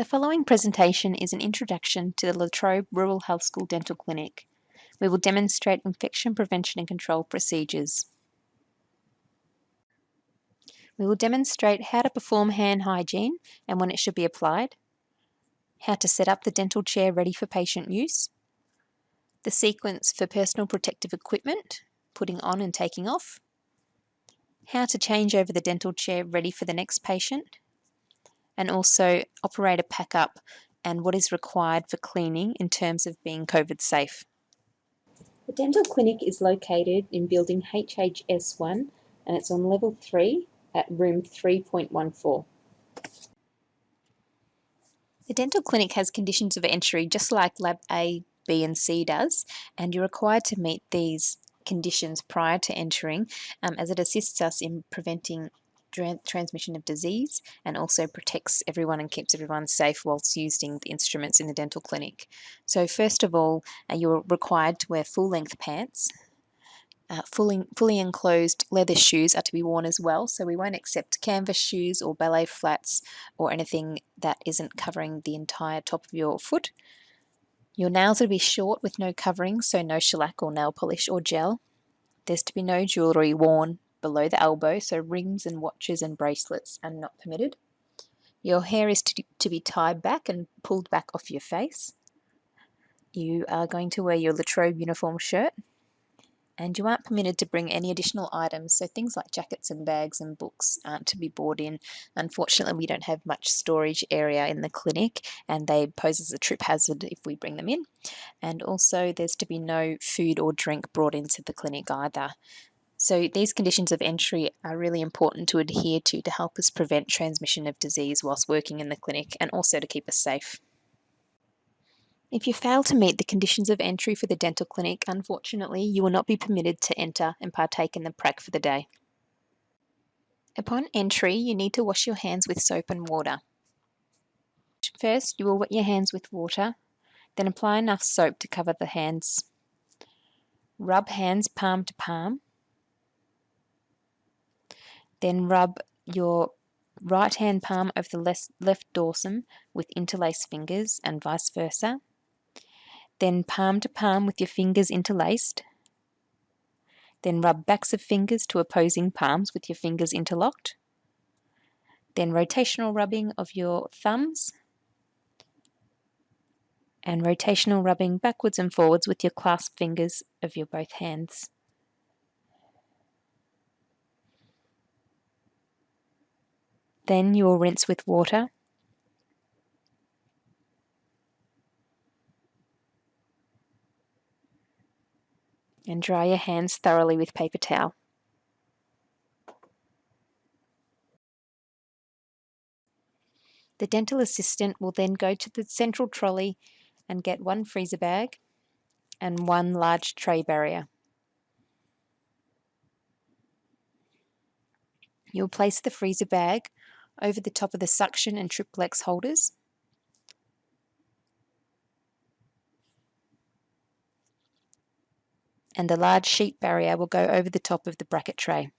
The following presentation is an introduction to the Latrobe Rural Health School Dental Clinic. We will demonstrate infection prevention and control procedures. We will demonstrate how to perform hand hygiene and when it should be applied, how to set up the dental chair ready for patient use, the sequence for personal protective equipment, putting on and taking off, how to change over the dental chair ready for the next patient, and also operator pack-up and what is required for cleaning in terms of being COVID safe. The dental clinic is located in building HHS1 and it's on level 3 at room 3.14. The dental clinic has conditions of entry just like Lab A, B and C does, and you're required to meet these conditions prior to entering as it assists us in preventing transmission of disease and also protects everyone and keeps everyone safe whilst using the instruments in the dental clinic. So first of all, you're required to wear full-length pants. Fully enclosed leather shoes are to be worn as well, so we won't accept canvas shoes or ballet flats or anything that isn't covering the entire top of your foot. Your nails are to be short with no covering, so no shellac or nail polish or gel. There's to be no jewellery worn below the elbow, so rings and watches and bracelets are not permitted. Your hair is to be tied back and pulled back off your face. You are going to wear your Latrobe uniform shirt, and you aren't permitted to bring any additional items, so things like jackets and bags and books aren't to be brought in. Unfortunately, we don't have much storage area in the clinic, and they pose as a trip hazard if we bring them in. And also, there's to be no food or drink brought into the clinic either. So these conditions of entry are really important to adhere to help us prevent transmission of disease whilst working in the clinic and also to keep us safe. If you fail to meet the conditions of entry for the dental clinic, unfortunately, you will not be permitted to enter and partake in the prac for the day. Upon entry, you need to wash your hands with soap and water. First, you will wet your hands with water, then apply enough soap to cover the hands. Rub hands palm to palm. Then rub your right hand palm over the left dorsum with interlaced fingers and vice versa. Then palm to palm with your fingers interlaced. Then rub backs of fingers to opposing palms with your fingers interlocked. Then rotational rubbing of your thumbs. And rotational rubbing backwards and forwards with your clasped fingers of your both hands. Then you will rinse with water. And dry your hands thoroughly with paper towel. The dental assistant will then go to the central trolley and get one freezer bag and one large tray barrier. You'll place the freezer bag over the top of the suction and triplex holders. And the large sheet barrier will go over the top of the bracket tray.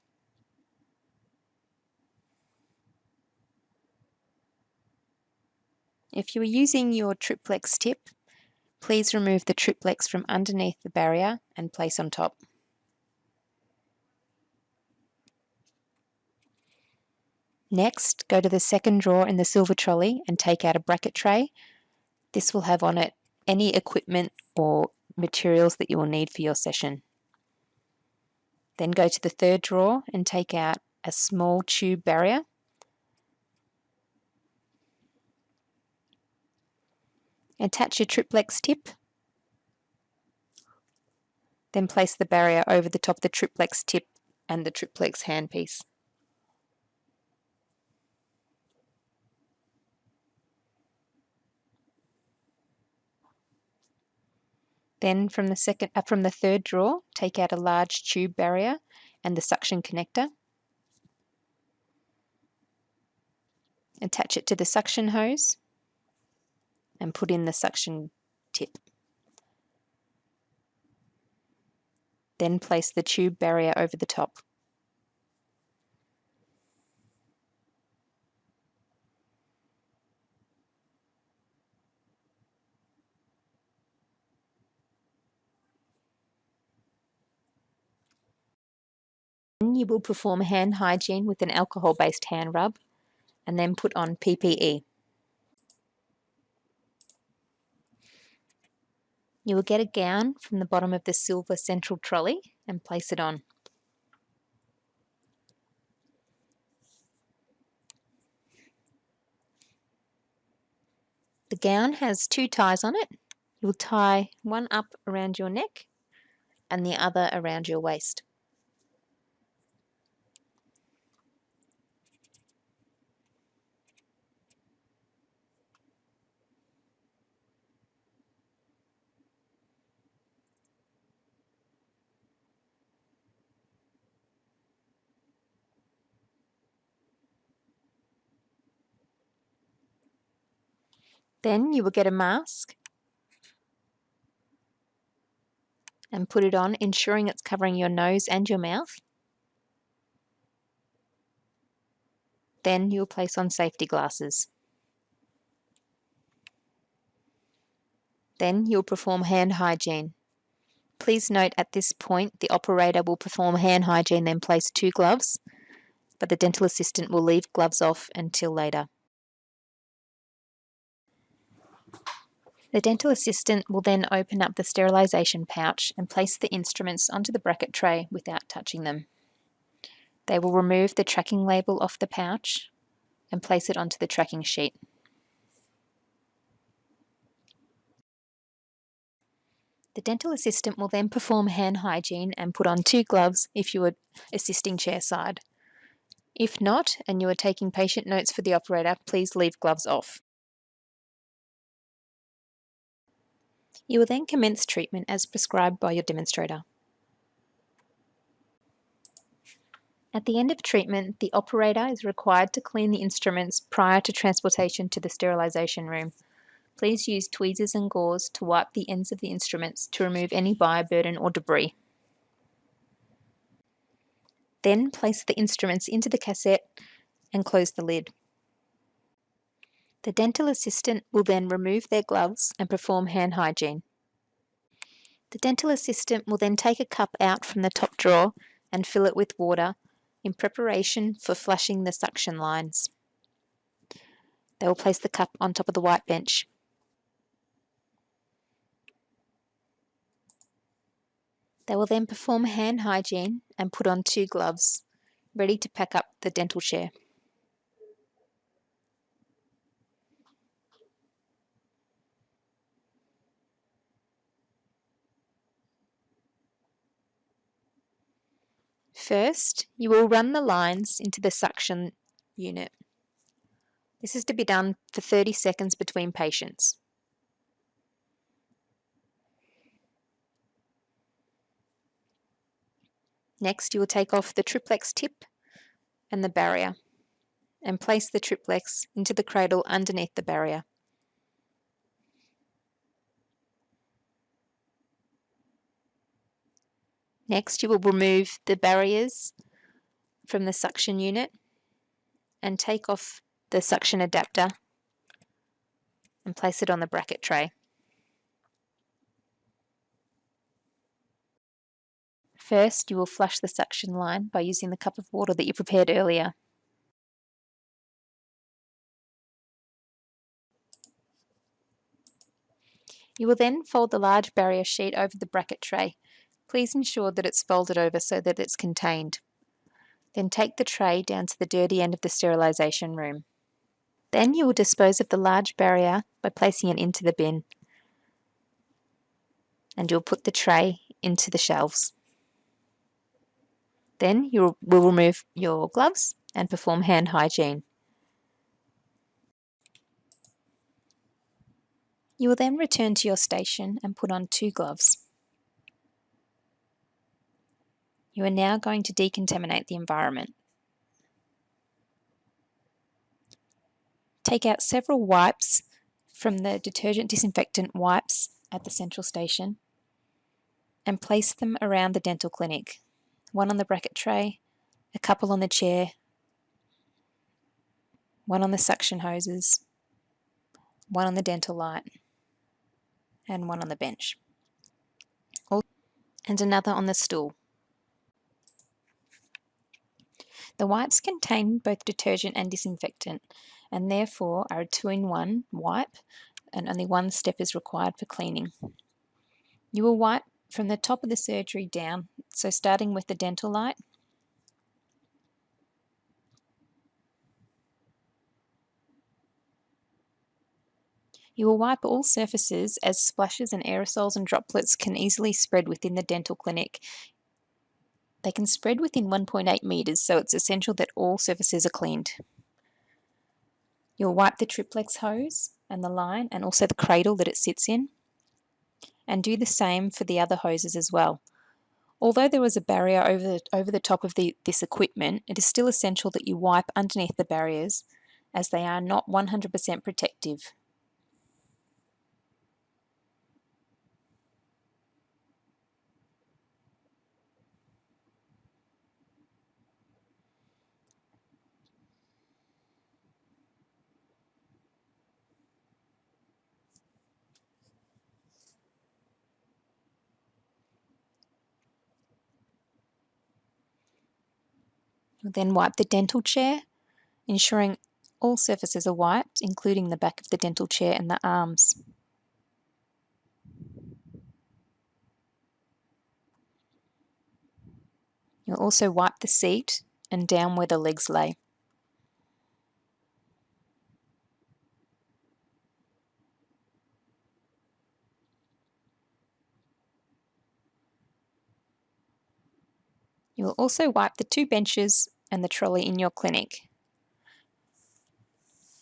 If you are using your triplex tip, please remove the triplex from underneath the barrier and place on top. Next, go to the second drawer in the silver trolley and take out a bracket tray. This will have on it any equipment or materials that you will need for your session. Then go to the third drawer and take out a small tube barrier. Attach your triplex tip. Then place the barrier over the top of the triplex tip and the triplex handpiece. Then from the third drawer, take out a large tube barrier and the suction connector. Attach it to the suction hose and put in the suction tip. Then place the tube barrier over the top. Then you will perform hand hygiene with an alcohol-based hand rub and then put on PPE. You will get a gown from the bottom of the silver central trolley and place it on. The gown has 2 ties on it. You will tie one up around your neck and the other around your waist. Then you will get a mask and put it on, ensuring it's covering your nose and your mouth. Then you'll place on safety glasses. Then you'll perform hand hygiene. Please note at this point the operator will perform hand hygiene, then place 2 gloves, but the dental assistant will leave gloves off until later. The dental assistant will then open up the sterilisation pouch and place the instruments onto the bracket tray without touching them. They will remove the tracking label off the pouch and place it onto the tracking sheet. The dental assistant will then perform hand hygiene and put on 2 gloves if you are assisting chairside. If not, and you are taking patient notes for the operator, please leave gloves off. You will then commence treatment as prescribed by your demonstrator. At the end of treatment, the operator is required to clean the instruments prior to transportation to the sterilisation room. Please use tweezers and gauze to wipe the ends of the instruments to remove any bioburden or debris. Then place the instruments into the cassette and close the lid. The dental assistant will then remove their gloves and perform hand hygiene. The dental assistant will then take a cup out from the top drawer and fill it with water in preparation for flushing the suction lines. They will place the cup on top of the white bench. They will then perform hand hygiene and put on 2 gloves, ready to pack up the dental chair. First, you will run the lines into the suction unit. This is to be done for 30 seconds between patients. Next, you will take off the triplex tip and the barrier and place the triplex into the cradle underneath the barrier. Next, you will remove the barriers from the suction unit and take off the suction adapter and place it on the bracket tray. First, you will flush the suction line by using the cup of water that you prepared earlier. You will then fold the large barrier sheet over the bracket tray. Please ensure that it's folded over so that it's contained. Then take the tray down to the dirty end of the sterilisation room. Then you will dispose of the large barrier by placing it into the bin. And you'll put the tray into the shelves. Then you will remove your gloves and perform hand hygiene. You will then return to your station and put on 2 gloves. You are now going to decontaminate the environment. Take out several wipes from the detergent disinfectant wipes at the central station and place them around the dental clinic. One on the bracket tray, a couple on the chair, one on the suction hoses, one on the dental light, and one on the bench, and another on the stool. The wipes contain both detergent and disinfectant, and therefore are a two-in-one wipe, and only one step is required for cleaning. You will wipe from the top of the surgery down, so starting with the dental light. You will wipe all surfaces, as splashes and aerosols and droplets can easily spread within the dental clinic. They can spread within 1.8 metres, so it's essential that all surfaces are cleaned. You'll wipe the triplex hose and the line and also the cradle that it sits in, and do the same for the other hoses as well. Although there was a barrier over the top of this equipment, it is still essential that you wipe underneath the barriers, as they are not 100% protective. You'll then wipe the dental chair, ensuring all surfaces are wiped, including the back of the dental chair and the arms. You'll also wipe the seat and down where the legs lay. You will also wipe the two benches and the trolley in your clinic.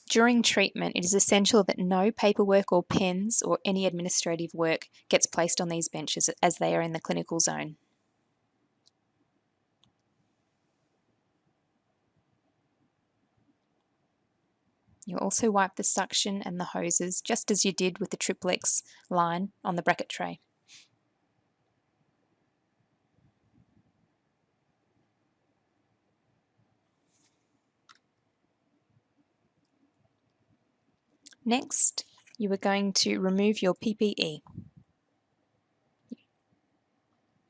During treatment, it is essential that no paperwork or pens or any administrative work gets placed on these benches, as they are in the clinical zone. You also wipe the suction and the hoses, just as you did with the triplex line on the bracket tray. Next, you are going to remove your PPE.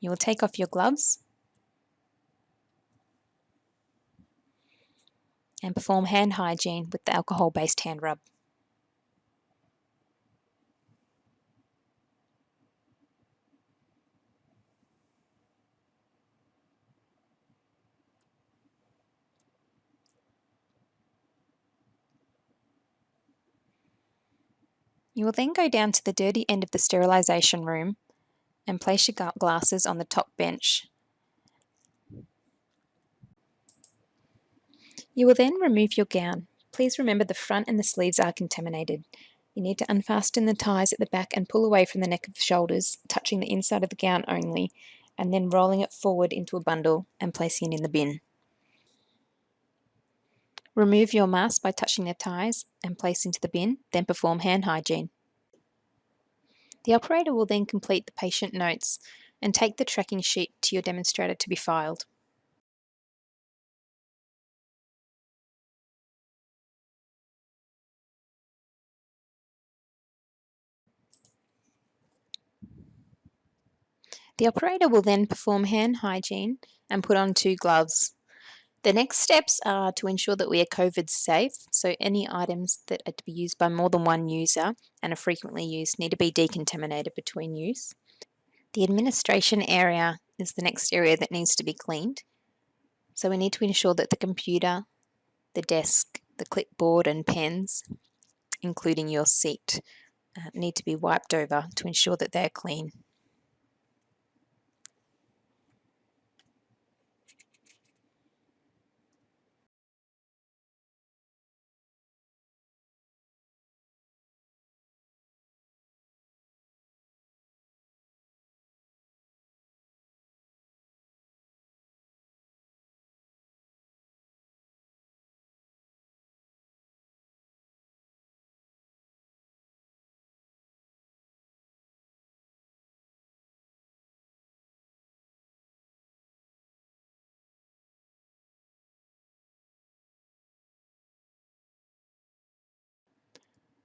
You will take off your gloves and perform hand hygiene with the alcohol-based hand rub. You will then go down to the dirty end of the sterilisation room and place your glasses on the top bench. You will then remove your gown. Please remember the front and the sleeves are contaminated. You need to unfasten the ties at the back and pull away from the neck of the shoulders, touching the inside of the gown only, and then rolling it forward into a bundle and placing it in the bin. Remove your mask by touching the ties and place into the bin, then perform hand hygiene. The operator will then complete the patient notes and take the tracking sheet to your demonstrator to be filed. The operator will then perform hand hygiene and put on 2 gloves. The next steps are to ensure that we are COVID safe, so any items that are to be used by more than one user and are frequently used need to be decontaminated between use. The administration area is the next area that needs to be cleaned. So we need to ensure that the computer, the desk, the clipboard and pens, including your seat, need to be wiped over to ensure that they're clean.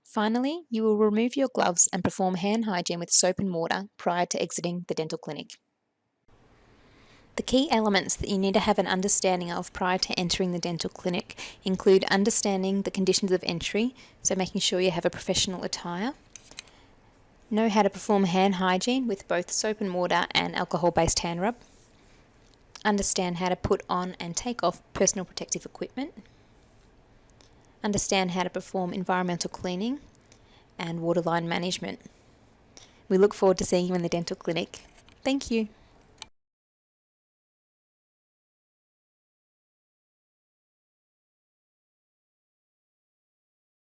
Finally, you will remove your gloves and perform hand hygiene with soap and water prior to exiting the dental clinic. The key elements that you need to have an understanding of prior to entering the dental clinic include understanding the conditions of entry, so making sure you have a professional attire, know how to perform hand hygiene with both soap and water and alcohol-based hand rub, understand how to put on and take off personal protective equipment, understand how to perform environmental cleaning and waterline management. We look forward to seeing you in the dental clinic. Thank you.